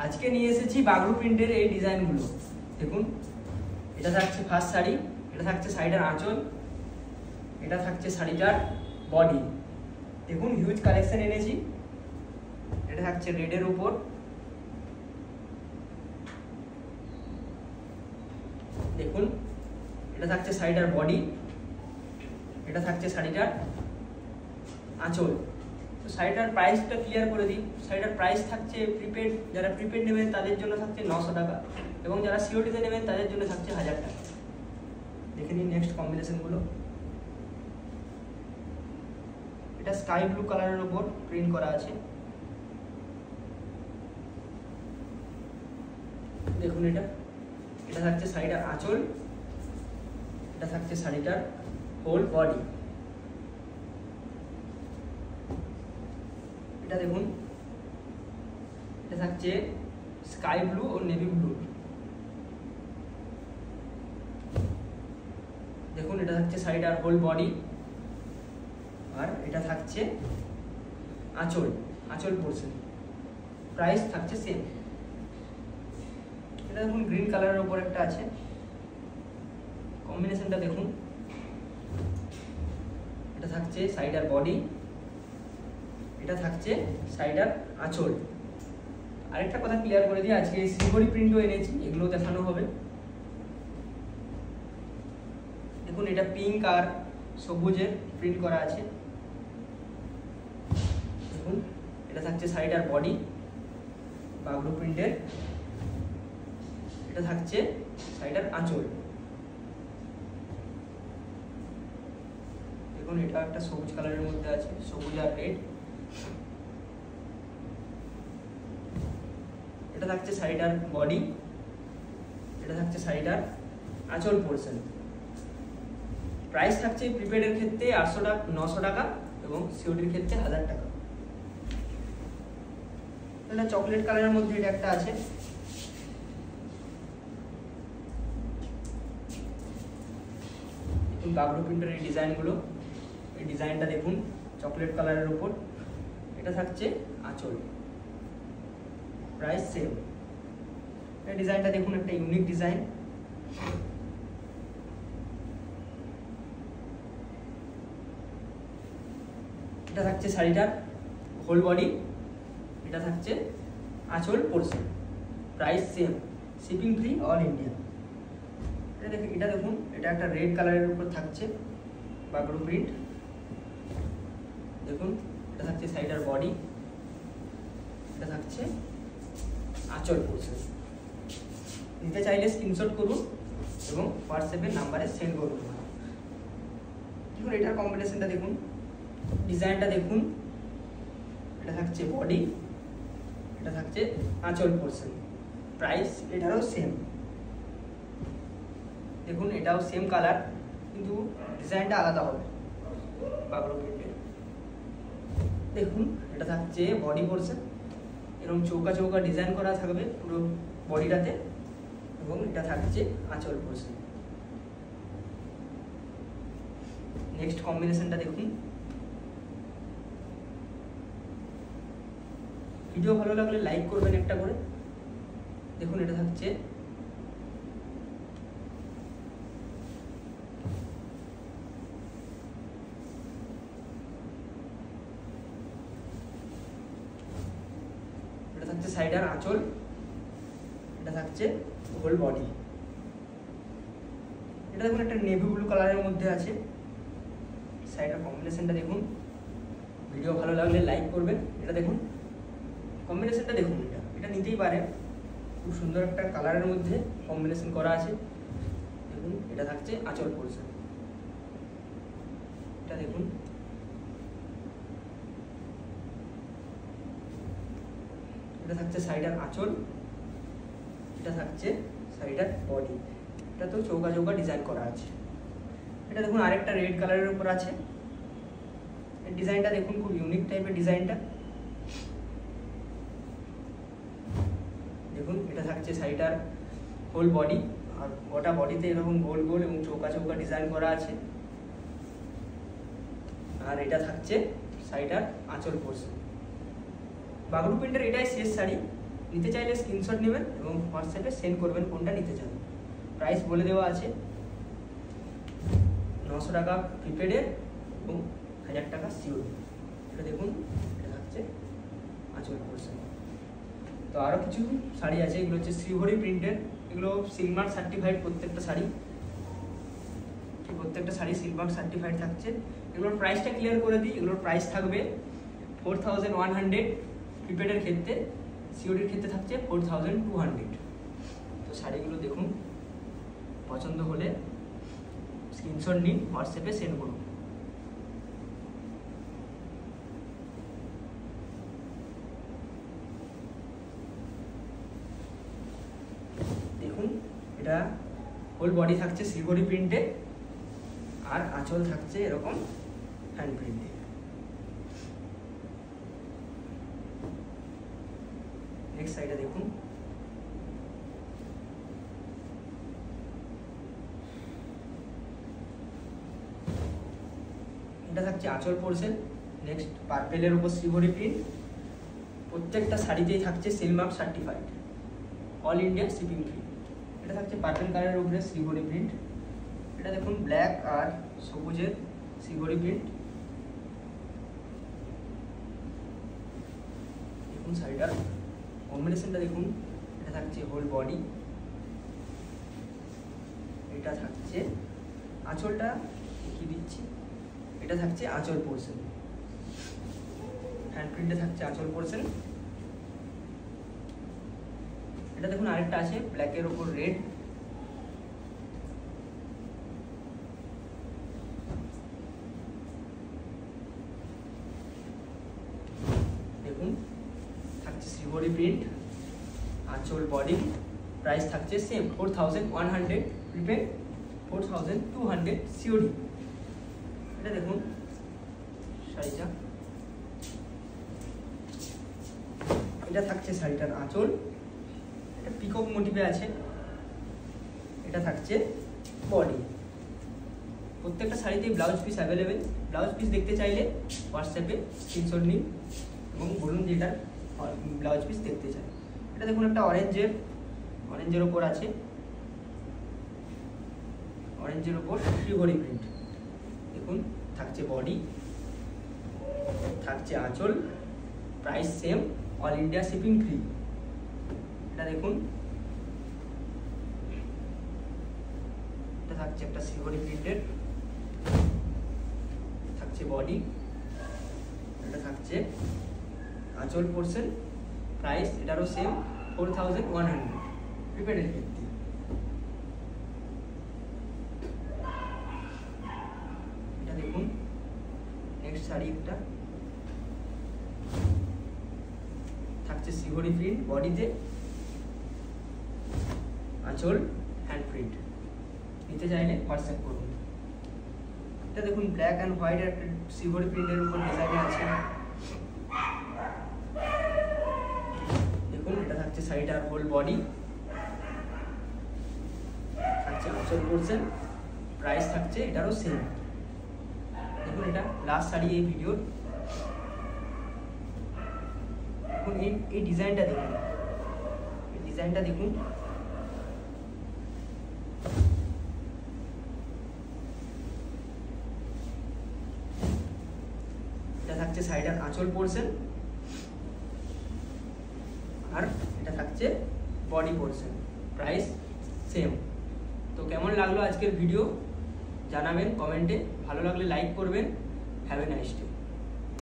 আজকে নিয়ে এসেছি বাগরু প্রিন্টের এই ডিজাইনগুলো। দেখুন, এটা থাকছে ফার্স্ট শাড়ি, এটা থাকছে শাড়িটার আঁচল, এটা থাকছে শাড়িটার বডি। দেখুন হিউজ কালেকশন এনেছি। এটা থাকছে রেডের উপর, দেখুন এটা থাকছে শাড়িটার বডি, এটা থাকছে শাড়িটার আঁচল। তো শাড়িটার প্রাইসটা ক্লিয়ার করে দিই। শাড়িটার প্রাইস থাকছে প্রিপেড, যারা প্রিপেড নেবেন তাদের জন্য থাকছে 900 টাকা এবং যারা সিওডিতে নেবেন তাদের জন্য থাকছে 1000 টাকা। দেখে নিন নেক্সট কম্বিনেশনগুলো। এটা স্কাই ব্লু কালারের উপর প্রিন্ট করা আছে। দেখুন এটা থাকছে শাড়িটার আঁচল, এটা থাকছে শাড়িটার হোল বডি। এটা দেখুন, এটা থাকছে স্কাই ব্লু ও নেভি ব্লু। দেখুন এটা থাকছে শাড়িটার হোল বডি, আর এটা থাকছে আঁচল পোর্শন। প্রাইস থাকছে সেম। এটা দেখুন গ্রিন কালারের উপর একটা আছে, কম্বিনেশনটা দেখুন। এটা থাকছে শাড়িটার বডি, এটা থাকছে শাড়িটার আঁচল। আরেকটা কথা ক্লিয়ার করে দিই, আজকে সিগরি প্রিন্টও এনেছি, এগুলো দেখানো হবে। দেখুন এটা পিঙ্ক আর সবুজের প্রিন্ট করা আছে। দেখুন এটা থাকছে শাড়িটার বডি বাগরু প্রিন্টের, এটা থাকছে শাড়িটার আঁচল। দেখুন এটা একটা সবুজ কালারের মধ্যে আছে, সবুজ আর রেড। এটা থাকছে শাড়িটার বডি, এটা থাকছে শাড়িটার আঁচল পোর্শন। প্রাইস থাকছে প্রিপেডের ক্ষেত্রে 900 টাকা এবং সিওডির ক্ষেত্রে 1000 টাকা। এটা চকলেট কালারের মধ্যে এটা একটা আছে। বাগরু প্রিন্টের এই ডিজাইনগুলো, এই ডিজাইনটা দেখুন চকলেট কালারের উপর, এটা থাকছে আঁচল। Price same. এই ডিজাইনটা দেখুন, একটা ইউনিক ডিজাইন। এটা থাকছে শাড়িটার হোল বডি, এটা থাকছে আঁচল portion. Price same, shipping free all India. এটা দেখুন, এটা একটা রেড কালারের উপর থাকছে বাগরু প্রিন্ট। দেখুন এটা থাকছে শাড়িটার বডি, এটা থাকছে আঁচল পোর্শন। নিতে চাইলে স্ক্রিনশট করুন এবং হোয়াটসঅ্যাপের নাম্বারে সেন্ড করুন। দেখুন এটার কম্বিনেশনটা দেখুন, ডিজাইনটা দেখুন। এটা থাকছে বডি, এটা থাকছে আঁচল পোর্শন। প্রাইস এটারও সেম। দেখুন এটাও সেম কালার, কিন্তু ডিজাইনটা আলাদা হবে বাগরু প্রিন্টের। দেখুন এটা থাকছে বডি পোর্শন, এরকম চৌকা চৌকা ডিজাইন করা থাকবে পুরো বডিটাতে, এবং এটা থাকছে আঁচল পোর্শন। নেক্সট কম্বিনেশনটা দেখুন। ভিডিও ভালো লাগলে লাইক করবেন একটা করে। দেখুন এটা থাকছে শাড়িটার আঁচল, এটা থাকছে হোল বডি। এটা দেখুন একটা নেভি ব্লু কালারের মধ্যে আছে। শাড়িটার কম্বিনেশনটা দেখুন। ভিডিও ভালো লাগলে লাইক করবেন। এটা দেখুন কম্বিনেশনটা দেখুন, এটা নিতেই পারেন। খুব সুন্দর একটা কালারের মধ্যে কম্বিনেশন করা আছে। দেখুন এটা থাকছে আঁচল পোর্শন। এটা দেখুন এটা থাকছে শাড়িটার আঁচল, এটা থাকছে শাড়িটার বডি। এটা তো চৌকা চৌকা ডিজাইন করা আছে। এটা দেখুন আরেকটা রেড কালারের উপর আছে। এই ডিজাইনটা দেখুন, খুব ইউনিক টাইপের ডিজাইনটা। দেখুন এটা থাকছে শাড়িটার হোল বডি, আর গোটা বডিতে এরকম গোল গোল এবং চৌকা চৌকা ডিজাইন করা আছে। আর এটা থাকছে শাড়িটার আঁচল পোর্শন। বাগরু প্রিন্টের এটাই শেষ শাড়ি। নিতে চাইলে স্ক্রিনশট নেবেন এবং হোয়াটসঅ্যাপে সেন্ড করবেন কোনটা নিতে চান। প্রাইস বলে দেওয়া আছে, 900 টাকা প্রিপেডের এবং 1000 টাকা সিওর। এটা দেখুন, এটা থাকছে আঁচল পোর্শন। তো আরও কিছু শাড়ি আছে, এগুলো হচ্ছে শ্রীহরি প্রিন্টের, এগুলো সিলমার্ক সার্টিফাইড প্রত্যেকটা শাড়ি সিলমার্ক সার্টিফাইড থাকছে। এগুলোর প্রাইসটা ক্লিয়ার করে দিই, এগুলোর প্রাইস থাকবে 4100 প্রিপেডের ক্ষেত্রে, সিওডির ক্ষেত্রে থাকছে 4200। তো শাড়িগুলো দেখুন, পছন্দ হলে স্ক্রিনশট নিন, হোয়াটসঅ্যাপে সেন্ড করুন। দেখুন, এটা হোল বডি থাকছে সিলভারি প্রিন্টে আর আঁচল থাকছে এরকম হ্যান্ড প্রিন্টে। নেক্সট সাইডে দেখুন, এটা থাকছে আঁচল পোর্শন। নেক্সট পার্পেলের উপর শ্রীহরি প্রিন্ট, প্রত্যেকটা শাড়িতেই থাকছে Silk Mark certified, all India shipping free. এটা থাকছে পার্পেল কালারের উপরে শ্রীহরি প্রিন্ট। এটা দেখুন ব্ল্যাক আর সবুজের শ্রীহরি প্রিন্ট। দেখুন শাড়িটার কম্বিনেশনটা দেখুন, এটা থাকছে হোল বডি, এটা থাকছে আঁচলটা কি দিচ্ছি, এটা থাকছে আঁচল পোর্শন, হ্যান্ড প্রিন্টে থাকছে আঁচল পোর্শন। এটা দেখুন আরেকটা আছে ব্ল্যাকের উপর রেড, দেখুন থাকছে শ্রীহরি প্রিন্ট, আঁচল বডি, প্রাইস থাকছে সেম 4100 প্রিপেড, 4200 সিওডি। এটা দেখুন শাড়িটা, এটা থাকছে শাড়িটার আঁচল, এটা পিকক মোটিভে আছে। এটা থাকছে বডি। প্রত্যেকটা শাড়িতেই blouse piece available. Blouse piece দেখতে চাইলে হোয়াটসঅ্যাপে স্ক্রিনশট নিন এবং বলুন যে এটা ব্লাউজ পিস দেখতে চাই। এটা দেখুন একটা অরেঞ্জের ওপর আছে, অরেঞ্জের ওপর শ্রীহরি প্রিন্ট। দেখুন থাকছে বডি, থাকছে আঁচল, price same, all India shipping free. এটা দেখুন, এটা থাকছে একটা শ্রীহরি প্রিন্টের, থাকছে বডি, এটা থাকছে আঁচল পোর্শন, প্রাইস এটারও সেম 4100 প্রিপেডের ক্ষেত্রে। এটা দেখুন নেক্সট শাড়ি, একটা থাকছে শ্রীহরি প্রিন্ট বডিতে, আঁচল হ্যান্ড প্রিন্ট। নিতে চাইলে হোয়াটসঅ্যাপ করুন। এটা দেখুন ব্ল্যাক অ্যান্ড হোয়াইট একটা শ্রীহরি প্রিন্টের উপর ডিজাইন আছে। দেখুন এটা থাকছে শাড়িটার হোল বডি, থাকছে আঁচল পোর্শন, প্রাইস থাকছে এটারও সেম। দেখুন এটা লাস্ট শাড়ি এই ভিডিওর। দেখুন এই ডিজাইনটা দেখুন, এই ডিজাইনটা দেখুন, এটা থাকছে শাড়িটার আঁচল পোর্শন আর এটা থাকছে বডি পোর্শন, প্রাইস সেম। তো কেমন লাগলো আজকের ভিডিও জানাবেন কমেন্টে, ভালো লাগলে লাইক করবেন। Have a nice day.